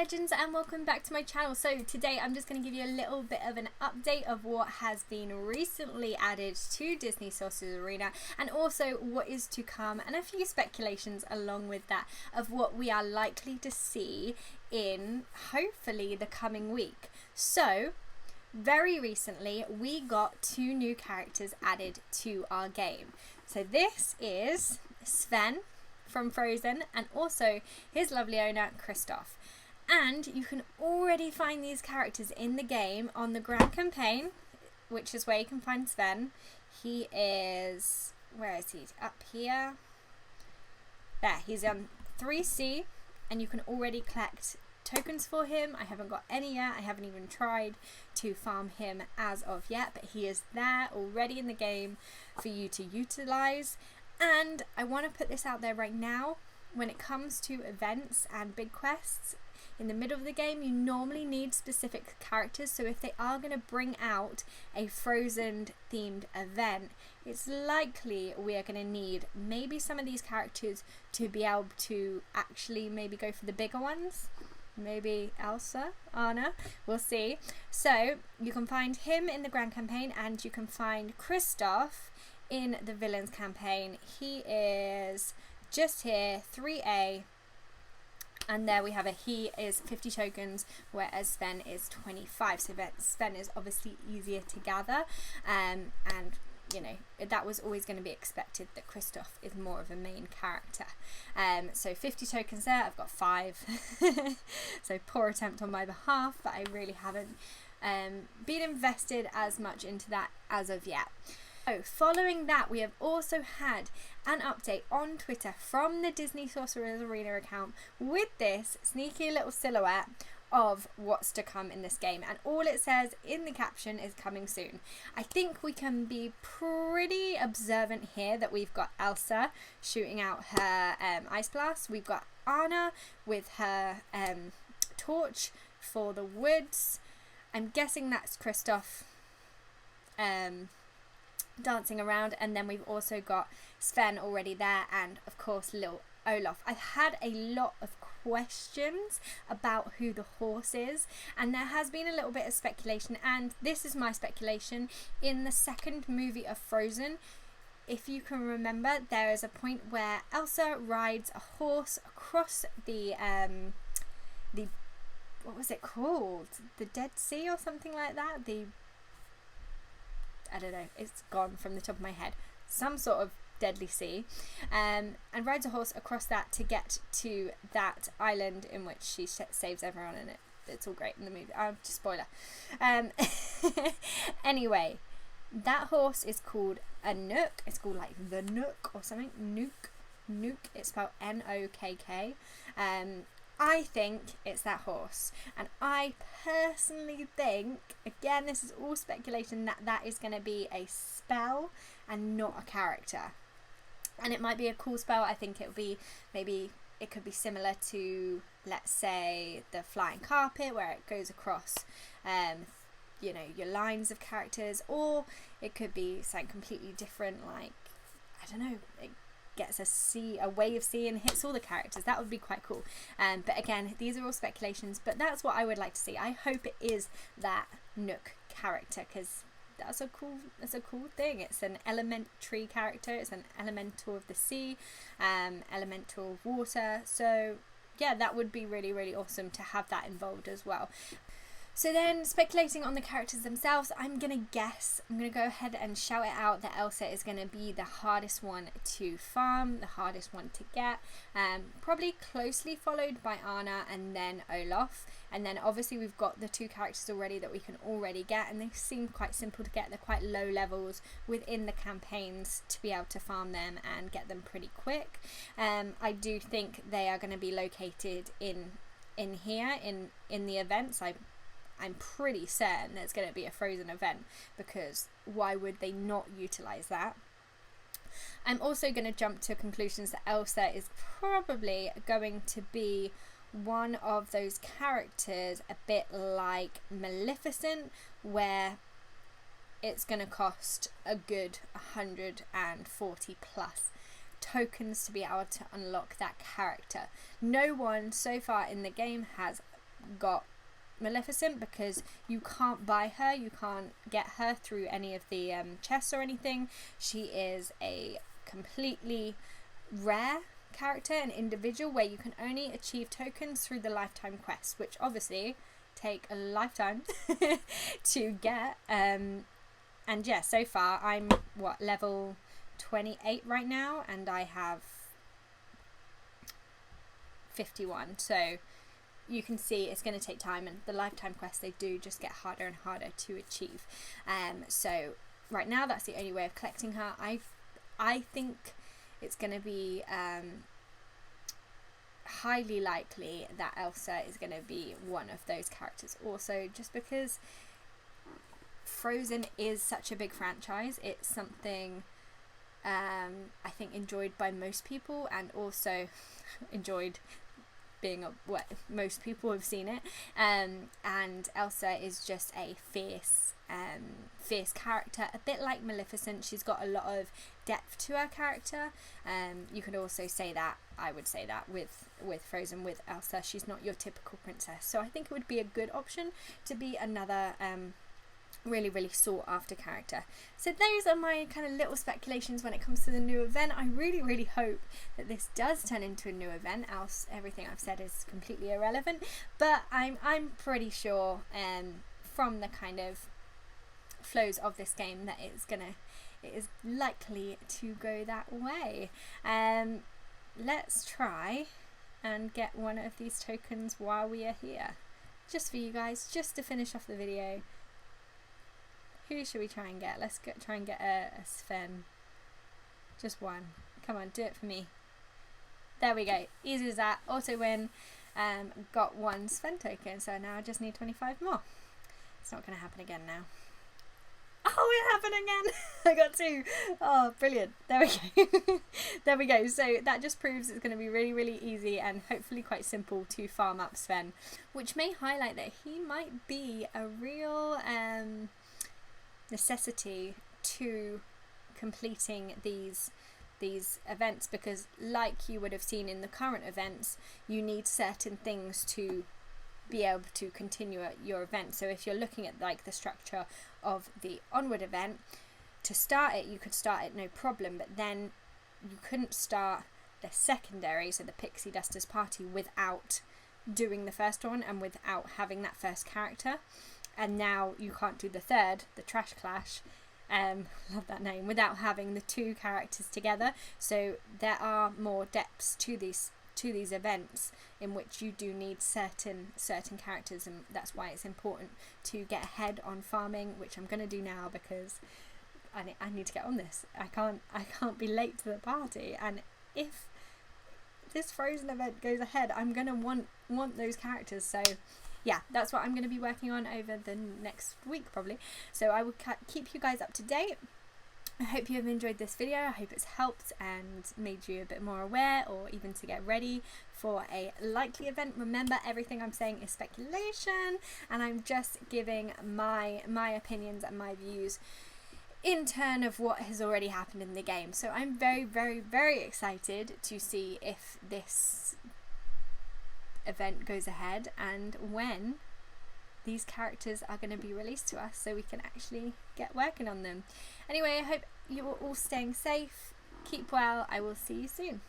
legends, and welcome back to my channel. So today I'm just going to give you a little bit of an update of what has been recently added to Disney Sorcererers Arena, and also what is to come, and a few speculations along with that of what we are likely to see in hopefully the coming week. So very recently we got 2 new characters added to our game. So this is Sven from Frozen, and also his lovely owner Kristoff. And you can already find these characters in the game on the Grand Campaign, which is where you can find Sven. He is, where is he? Up here. There, he's on 3C, and you can already collect tokens for him. I haven't got any yet. I haven't even tried to farm him as of yet, but he is there already in the game for you to utilize. And I want to put this out there right now. When it comes to events and big quests in the middle of the game, you normally need specific characters. So if they are going to bring out a Frozen themed event, it's likely we are going to need maybe some of these characters to be able to actually maybe go for the bigger ones. Maybe Elsa, Anna, we'll see. So you can find him in the Grand Campaign, and you can find Kristoff in the Villains Campaign. He is just here, 3A, and there we have it. He is 50 tokens, whereas Sven is 25. So Sven is obviously easier to gather, and you know, that was always going to be expected that Kristoff is more of a main character. So 50 tokens there, I've got 5. So poor attempt on my behalf, but I really haven't been invested as much into that as of yet. So following that, we have also had an update on Twitter from the Disney Sorcererers Arena account with this sneaky little silhouette of what's to come in this game, and all it says in the caption is coming soon. I think we can be pretty observant here that we've got Elsa shooting out her ice blast. We've got Anna with her torch for the woods. I'm guessing that's Kristoff dancing around, and then we've also got Sven already there, and of course little Olaf. I've had a lot of questions about who the horse is, and there has been a little bit of speculation, and this is my speculation. In the second movie of Frozen, if you can remember, there is a point where Elsa rides a horse across the what was it called? The Dead Sea or something like that? I don't know, it's gone from the top of my head. Some sort of deadly sea, and rides a horse across that to get to that island in which she saves everyone in it. It's all great in the movie. Just spoiler. Anyway, that horse is called a Nook. It's called like the Nook or something. Nook. It's spelled N-O-K-K. I think it's that horse, and I personally think, again this is all speculation, that that is going to be a spell and not a character. And it might be a cool spell. I think it would be, maybe it could be similar to, let's say, the flying carpet, where it goes across you know, your lines of characters, or it could be something completely different, like, I don't know, it gets a wave sea and hits all the characters. That would be quite cool. But again, these are all speculations, but that's what I would like to see. I hope it is that Nook character, because that's a cool thing. It's an elementary character. It's an elemental of the sea, elemental of water. So yeah, that would be really, really awesome to have that involved as well. So then, speculating on the characters themselves, I'm going to go ahead and shout it out that Elsa is going to be the hardest one to farm, the hardest one to get, probably closely followed by Anna and then Olaf. And then obviously we've got the 2 characters already that we can already get, and they seem quite simple to get. They're quite low levels within the campaigns to be able to farm them and get them pretty quick. I do think they are going to be located in here in the events. I'm pretty certain there's going to be a Frozen event, because why would they not utilize that? I'm also going to jump to conclusions that Elsa is probably going to be one of those characters a bit like Maleficent, where it's going to cost a good 140 plus tokens to be able to unlock that character. No one so far in the game has got Maleficent, because you can't buy her, you can't get her through any of the chests or anything. She is a completely rare character, an individual, where you can only achieve tokens through the lifetime quests, which obviously take a lifetime to get. And yeah, so far I'm level 28 right now, and I have 51, so you can see it's going to take time, and the lifetime quests, they do just get harder and harder to achieve. So right now that's the only way of collecting her. I think it's going to be highly likely that Elsa is going to be one of those characters also, just because Frozen is such a big franchise. It's something I think enjoyed by most people, and also enjoyed being most people have seen it, and Elsa is just a fierce character, a bit like Maleficent. She's got a lot of depth to her character. You could also say that, I would say that with Frozen, with Elsa, she's not your typical princess, so I think it would be a good option to be another really sought after character. So those are my kind of little speculations when it comes to the new event. I really hope that this does turn into a new event, else everything I've said is completely irrelevant, but I'm pretty sure from the kind of flows of this game that it is likely to go that way. Let's try and get one of these tokens while we are here, just for you guys, just to finish off the video. Who should we try and get? Let's try and get a Sven. Just one. Come on, do it for me. There we go. Easy as that. Auto win. Got one Sven token, so now I just need 25 more. It's not going to happen again now. Oh, it happened again! I got two. Oh, brilliant. There we go. There we go. So that just proves it's going to be really easy and hopefully quite simple to farm up Sven, which may highlight that he might be a real necessity to completing these events, because like you would have seen in the current events, you need certain things to be able to continue your event. So if you're looking at like the structure of the Onward event, to start it, you could start it no problem, but then you couldn't start the secondary, so the Pixie Dusters party, without doing the first one and without having that first character. And now you can't do the third, the Trash Clash, love that name, without having the two characters together. So there are more depths to these events in which you do need certain characters, and that's why it's important to get ahead on farming, which I'm going to do now, because I need to get on this. I can't be late to the party, and if this Frozen event goes ahead, I'm going to want those characters. So yeah, that's what I'm going to be working on over the next week probably. So I will keep you guys up to date. I hope you have enjoyed this video. I hope it's helped and made you a bit more aware, or even to get ready for a likely event. Remember, everything I'm saying is speculation, and I'm just giving my opinions and my views in turn of what has already happened in the game. So I'm very excited to see if this event goes ahead and when these characters are going to be released to us, so we can actually get working on them. Anyway, I hope you are all staying safe. Keep well. I will see you soon.